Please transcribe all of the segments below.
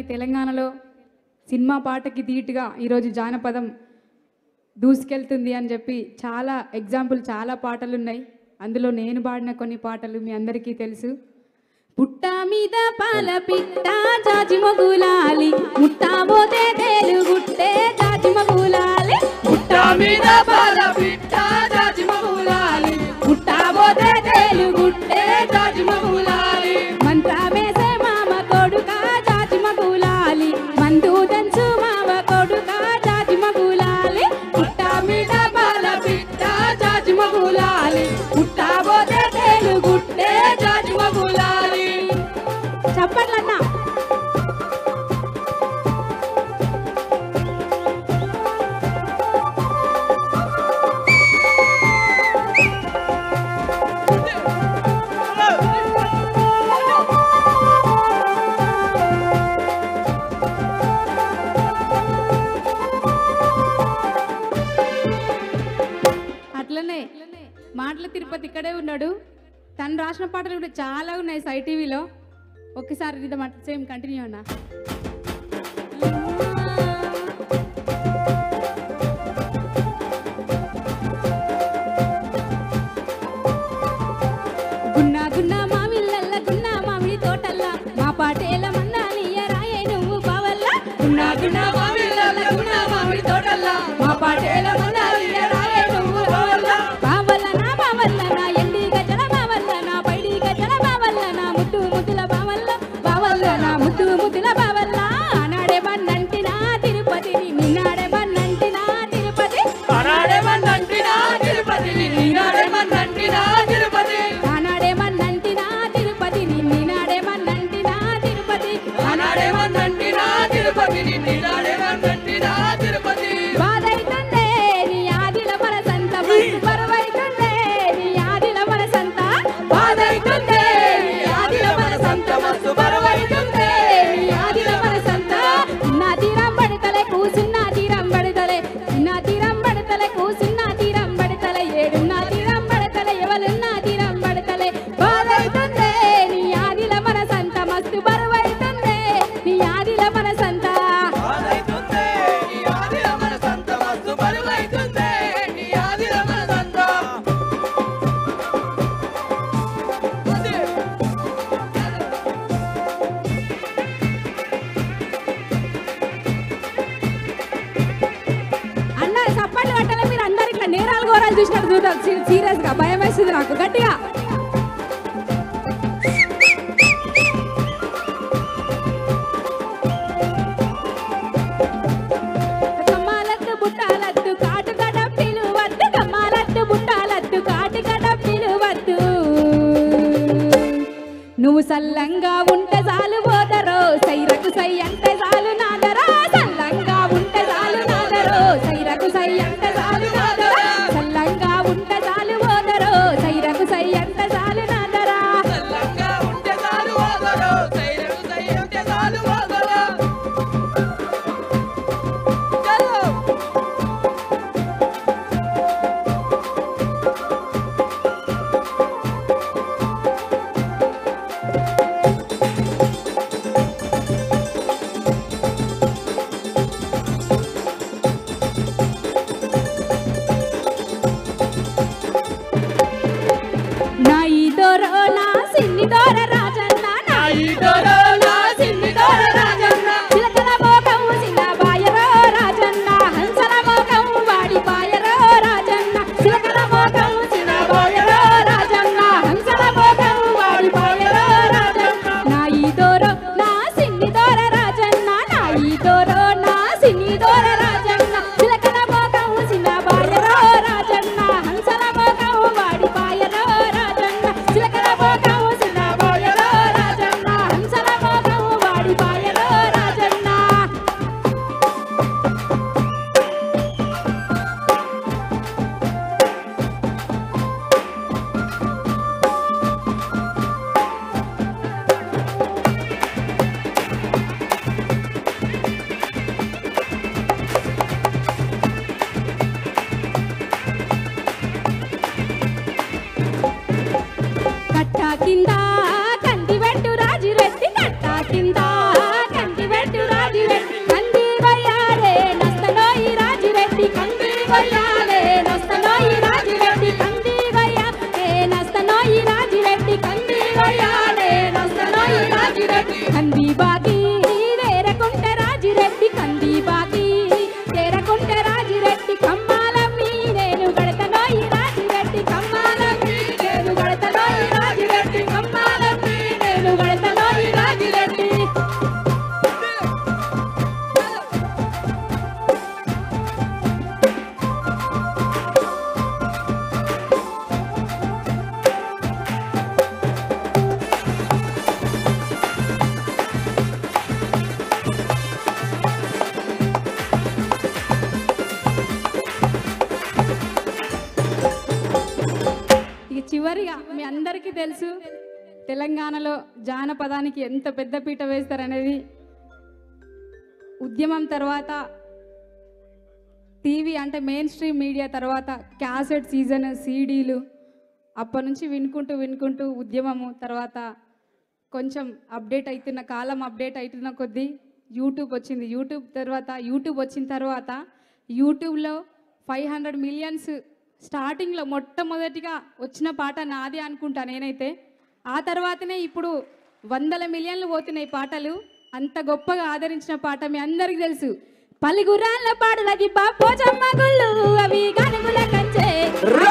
తెలంగాణలో సినిమా పాటకి ధీటుగా ఈరోజు జానపదం దూసుకెళ్తుంది అని చెప్పి చాలా ఎగ్జాంపుల్ చాలా పాటలు ఉన్నాయి. అందులో నేను పాడిన కొన్ని పాటలు మీ అందరికీ తెలుసు. పుట్ట మీద పాల పిట్ట జాజి మగులాలి, ముట్టా పోతే తెలుగుట్టే జాజి మగులాలి. పుట్ట మీద పాల పిట్ట జాజి మగులాలి, ముట్టా పోతే తెలుగుట్టే జాజి మగులాలి. మంత్ర వేసే మామ కొడుక జాజి మగులాలి, మందు దంచు మామ కొడుక జాజి మగులాలి. పుట్ట మీద పాల పిట్ట జాజి మగులాలి, ముట్టా పోతే తెలుగుట్టే జాజి మగులాలి. చెప్పట్లన్నా అట్లనే మాటల తిరుపతి ఇక్కడే ఉన్నాడు. తను రాసిన పాటలు కూడా చాలా ఉన్నాయి సై టీవీలో. ఒక్కసారి ఇది మాట సేమ్ కంటిన్యూ అన్నా. గున్నా గున్నా మామిళ్ళల్ల గున్నా మామిడి తోటల్లా మా పాటేల మన్నా నీయ రాయే నువ్వు బావల్లా. గున్నా గున్నా మామిళ్ళల్ల గున్నా మామిడి తోటల్లా మా పాటేల మన్నా నీయ రాయే నువ్వు బావల్లా. బావల్ల నా బావల్ల నా ఎండి గజల బావల్ల నా పైడి గజల బావల్ల నా ముద్దు ముద్దుల బావల్ల బావల్ల నా ముద్దు ముద్దుల బావల్ల. ఆనాడే మన్నంటినా తిరుపతిని నిన్నాడే మన్నంటినా తిరుపతి, ఆనాడే మన్నంటినా తిరుపతిని నిన్నాడే మన్నంటినా తిరుపతి, ఆనాడే మన్నంటినా తిరుపతిని నిన్నాడే మన్నంటినా తిరుపతి, ఆనాడే మన్నంటినా తిరుపతిని నిన్నాడే మన్నంటినా తిరుపతి. బాధైతుందే నీ ఆదిల మనసంత మస్తు బరువైతుందే నీ ఆదిల మనసంత, బాధైతుందే నీ ఆదిల మనసంత మస్తు బరువైతుందే నీ ఆదిల మనసంత. నా తీరం పడతలే కూసున్నా తీరం పడతలే, నా తీరం పడతలే కూసున్నా తీరం పడతలే, ఏడున్నా తీరం పడతలే ఎవలున్నా తీరం పడతలే. బాధైతుందే నీ ఆదిల మనసంత మస్తు బరువైతుందే నీ ఆదిల మనసంత, బాధైతుందే నీ ఆదిల మనసంత మస్తు బరువైతుందే నీ ఆదిల మనసంత. అన్న చప్పట్లు కట్టాలి. మీరు అందరు ఇట్లా నేరాలు ఘోరాలు చూసినట్టు చూడాలి. సీరియస్ గా భయం వేస్తుంది నాకు గట్టిగా. కమ్మాలద్దు బుట్టాలద్దు కాటు కడపిలు వద్దు, కమ్మాలద్దు బుట్టాలద్దు కాటు కడపిలు వద్దు. నువ్వు సల్లంగా ఉంటే చాలు పోదరో సైరకు సై అంటే చాలు నాదరా, సల్లంగా ఉంటే చాలు నాదరో సైరకు సై అంటే చాలు నాదరా, సల్లంగా ఉంటే చాలు పోదరో సైరకు సై అంటే చాలు నాదరా. సల్లంగా ఉంటే చాలు ఓదరో సైరకు సై అంటే చాలు ఓదరో. చలో తెలుసు తెలంగాణలో జానపదానికి ఎంత పెద్ద పీట వేస్తారనేది. ఉద్యమం తర్వాత టీవీ అంటే మెయిన్ స్ట్రీమ్ మీడియా తర్వాత క్యాసెట్ సీజన్, సీడీలు, అప్పటి నుంచి వినుకుంటూ ఉద్యమము తర్వాత కొంచెం కాలం అప్డేట్ అవుతున్న కొద్దీ యూట్యూబ్ వచ్చింది. యూట్యూబ్ వచ్చిన తర్వాత యూట్యూబ్లో 500 మిలియన్స్ స్టార్టింగ్లో మొట్టమొదటిగా వచ్చిన పాట నాది అనుకుంటా నేనైతే. ఆ తర్వాతనే ఇప్పుడు 100 మిలియన్లు పోతున్నాయి పాటలు. అంత గొప్పగా ఆదరించిన పాట మీ అందరికీ తెలుసు. పలిగురాళ్ళ పాడులది పోచమ్మ గుళ్ళు అవి గనుగుల కంచే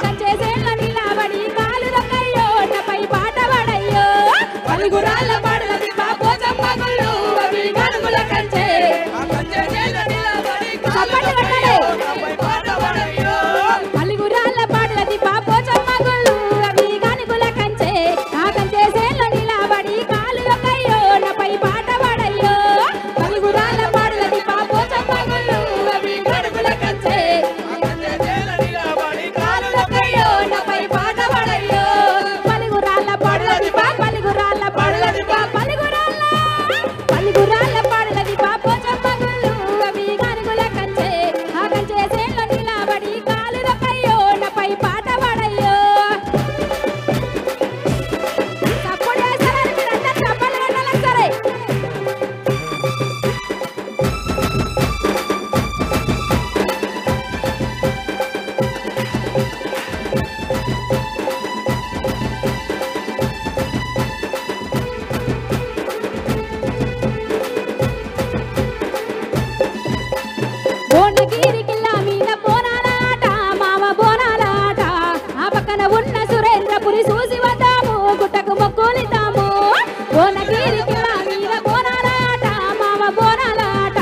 కంచేసేళ్ళ నిలబడి కాలు రొక్కయ్యో నపై పాట పడయ్యో. పలిగురాళ్ళ పాడులది పోచమ్మ గుళ్ళు అవి గనుగుల కంచే పలిగురాళ్ళ పాడులది పోచమ్మ గుళ్ళు అవి గనుగుల కంచే కంచేసేళ్ళ నిలబడి కాలు రొక్కయ్యో నపై పాట పడయ్యో. పలిగురాళ్ళ పాడులది పోచమ్మ గుళ్ళు అవి గనుగుల కంచే కాలు రొక్కయ్యో నపై పాట పడయ్యో. పలిగురాళ్ళ పాడులది పలిగురాళ్ళ పాడులది పలిగురాళ్ళ పాడులది పోచమ్మ గుళ్ళు అవి గనుగుల కంచే కంచేసేళ్ళ నిలబడి కాలు రొక్కయ్యో నపై పాట పడయ్యో. తప్పుడు వేసారు మీరందరూ తప్పలు కట్టాలి సరే. బోనగిరి కిల్లా మీద బోనాల ఆట మామ బోనాల ఆట ఆ పక్కన ఉన్న సురేంద్రపురి చూసి వద్దాము గుట్టకు మొక్కులిద్దాము. బోనగిరి కిల్లా మీద బోనాల ఆట మామ బోనాల ఆట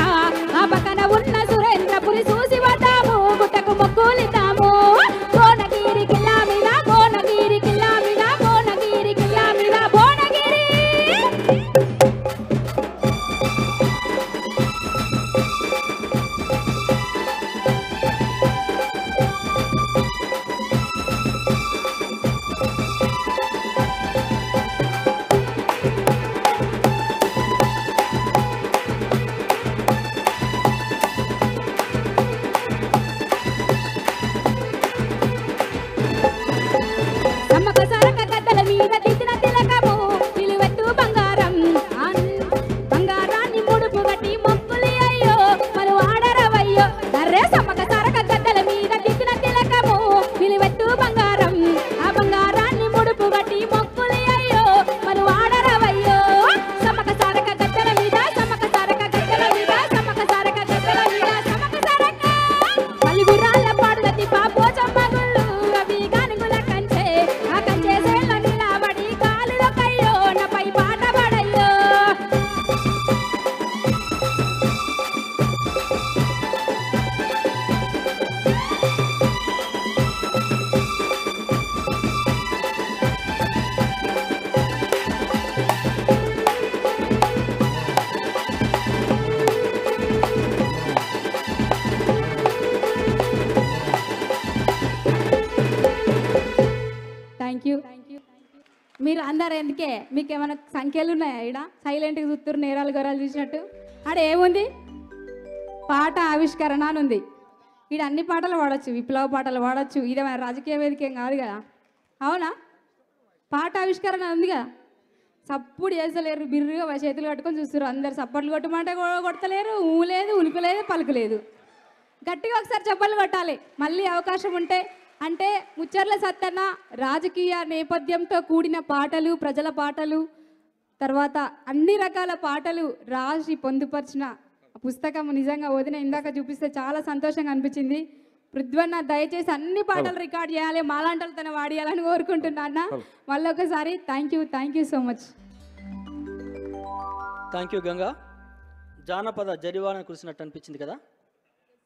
ఆ పక్కన ఉన్న సురేంద్రపురి చూసి వద్దాము గుట్టకు మొక్కులిద్దాము. బోనగిరి కిల్లా మీద బోనగిరి కిల్లా మీద బోనగిరి కిల్లా మీద బోనగిరి. సమ్మక సారక గద్దల మీద దిద్దిన తిలకము నిలువెత్తు బంగారం బంగారాన్ని ముడుపు గట్టి మొక్కులి అయ్యో మను ఆడరవయ్యో. అర్రే సమ్మక సారక గద్దల మీద దిద్దిన తిలకము నిలువెత్తు బంగారం ఆ బంగారాన్ని ముడుపు గట్టి మొక్కులి అయ్యో మను ఆడరవయ్యో. సమ్మక సారక గద్దల మీద సమ్మక సారక గద్దల మీద సమ్మక సారక గద్దల మీద సమ్మక సారక పలిగురాళ్ళ పాడులది పోచమ్మ గుళ్ళు అవి గనుగుల కంచే కంచేసేళ్ళ నిలబడి కాలు రొక్కయ్యో నపై పాట పడయ్యో. Thank you. మీరు అందరు ఎందుకే మీకు ఏమైనా సంఖ్యలు ఉన్నాయా? ఈడ సైలెంట్గా చూస్తున్నారు నేరాలు గొర్రాలు చూసినట్టు. ఆడ ఏముంది పాట ఆవిష్కరణ అని ఉంది. ఈడ అన్ని పాటలు పాడొచ్చు, విప్లవ పాటలు పాడొచ్చు. ఇదేమైనా రాజకీయ వేదిక ఏం కాదు కదా, అవునా? పాట ఆవిష్కరణ ఉంది కదా. సప్పుడు చేస్తలేరు, బిర్రుగా చేతులు కట్టుకొని చూస్తారు. అందరు సప్పట్లు కొట్టమంటే కొడతలేరు, ఊ లేదు, ఉలుపు లేదు, పలుకు లేదు. గట్టిగా ఒకసారి చప్పట్లు కొట్టాలి మళ్ళీ అవకాశం ఉంటే. అంటే ముచ్చర్ల సత్తన్న రాజకీయ నేపథ్యంతో కూడిన పాటలు, ప్రజల పాటలు, తర్వాత అన్ని రకాల పాటలు రాసి పొందుపరిచిన పుస్తకం నిజంగా వదిన ఇందాక చూపిస్తే చాలా సంతోషంగా అనిపించింది. పృథ్వన్న దయచేసి అన్ని పాటలు రికార్డ్ చేయాలి, మాలాంటలు తన వాడియాలని కోరుకుంటున్నా అన్న. మళ్ళీ ఒకసారి thank you so much. Thank you Ganga. జానపద జరివాన కురిసినట్టు అనిపించింది కదా.